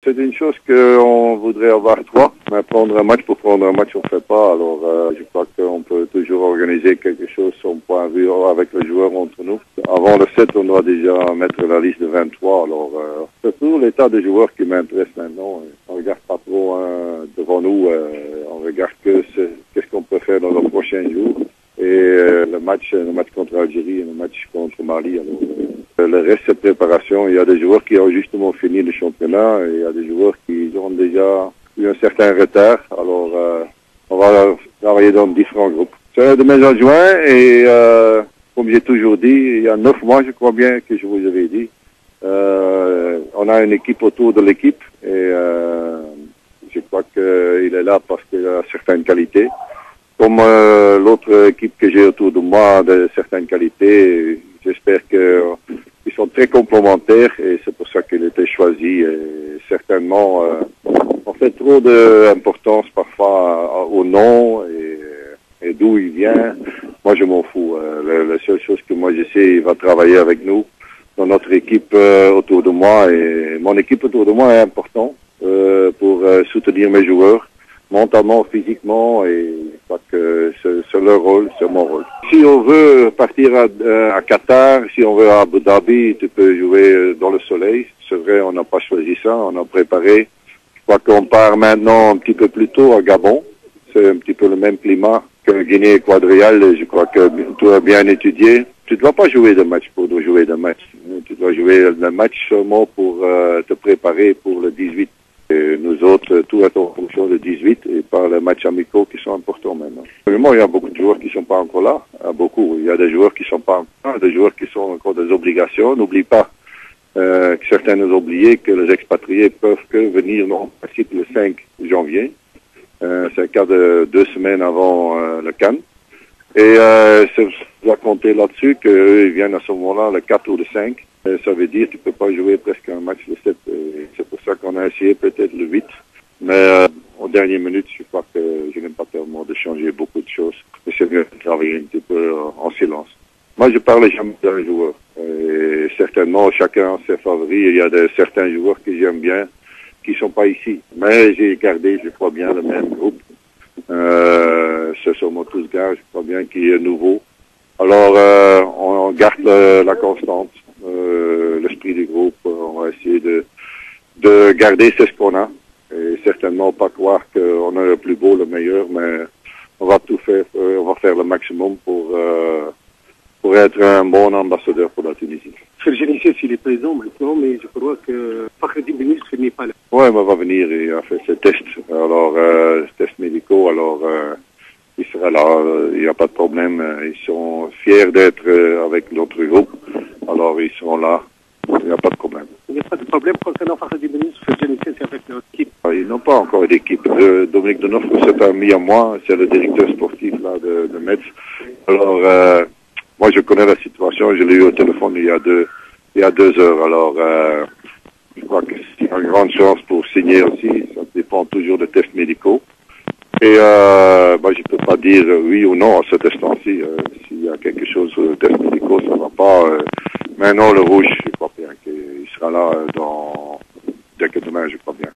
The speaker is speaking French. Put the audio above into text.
C'est une chose qu'on voudrait avoir trois, mais prendre un match pour prendre un match, on ne fait pas. Alors, je crois qu'on peut toujours organiser quelque chose sur un point de vue avec les joueurs entre nous. Avant le 7, on doit déjà mettre la liste de 23. Alors, c'est tout l'état des joueurs qui m'intéresse maintenant. On regarde pas trop devant nous. On regarde qu'est-ce qu'on peut faire dans les prochains jours. Et le match contre l'Algérie et le match contre Mali. Alors, le reste, c'est préparation. Il y a des joueurs qui ont justement fini le championnat et il y a des joueurs qui ont déjà eu un certain retard. Alors, on va travailler dans différents groupes. C'est de mes adjoints et comme j'ai toujours dit, il y a 9 mois, je crois bien que je vous avais dit, on a une équipe autour de l'équipe et je crois qu'il est là parce qu'il a certaines qualités. Comme l'autre équipe que j'ai autour de moi de certaines qualités, j'espère qu'ils sont très complémentaires et c'est pour ça qu'il a été choisi. Et certainement, on fait trop d'importance parfois au nom et d'où il vient. Moi, je m'en fous. La seule chose que moi je sais, il va travailler avec nous dans notre équipe autour de moi et mon équipe autour de moi est importante pour soutenir mes joueurs. Mentalement, physiquement, et je crois que c'est leur rôle, c'est mon rôle. Si on veut partir à Qatar, si on veut à Abu Dhabi, tu peux jouer dans le soleil. C'est vrai, on n'a pas choisi ça, on a préparé. Je crois qu'on part maintenant un petit peu plus tôt à Gabon. C'est un petit peu le même climat que Guinée équatoriale. Je crois que tout est bien étudié. Tu ne dois pas jouer de match pour jouer de match. Tu dois jouer de match seulement pour te préparer pour le 18. Et nous autres, tout est en fonction de 18 et par les matchs amicaux qui sont importants maintenant. Vraiment, il y a beaucoup de joueurs qui ne sont pas encore là. Beaucoup. Il y a des joueurs qui ne sont pas encore là, des joueurs qui sont encore des obligations. N'oublie pas que certains nous ont oublié que les expatriés peuvent que venir, en principe, le 5 janvier. C'est un cas de 2 semaines avant le CAN. Et ça doit compter là-dessus qu'eux viennent à ce moment-là le 4 ou le 5. Ça veut dire que tu ne peux pas jouer presque un match le 7. C'est pour ça qu'on a essayé peut-être le 8. Mais en dernière minute, je crois que je n'aime pas tellement de changer beaucoup de choses. Mais c'est mieux de travailler un petit peu en silence. Moi, je parle jamais d'un joueur. Et certainement, chacun a ses favoris. Il y a certains joueurs que j'aime bien qui ne sont pas ici. Mais j'ai gardé, je crois bien, le même groupe. Ce sont tous gars, je crois bien, qui est nouveau. Alors, on garde la constante. L'esprit du groupe, on va essayer de garder ce qu'on a et certainement pas croire qu'on a le plus beau, le meilleur, mais on va tout faire, on va faire le maximum pour être un bon ambassadeur pour la Tunisie. Serge Nissi, il est présent maintenant, mais je crois que Fakhreddine Benis n'est pas là. Oui, il va venir, il a fait ses tests, alors tests médicaux, alors il sera là, il n'y a pas de problème, ils sont fiers d'être avec notre groupe. Alors, ils seront là. Il n'y a pas de problème. Il n'y a pas de problème concernant Fakhreddine Benis, c'est avec notre équipe. Ils n'ont pas encore d'équipe. Dominique Denoffre, c'est un ami à moi. C'est le directeur sportif là, de Metz. Alors, moi, je connais la situation. Je l'ai eu au téléphone il y a 2 heures. Alors, je crois que c'est une grande chance pour signer aussi. Ça dépend toujours des tests médicaux. Et je ne peux pas dire oui ou non à cet instant-ci. S'il y a quelque chose sur le test médicaux, ça ne va pas. Maintenant, le rouge, je crois bien qu'il sera là dès que demain, je crois.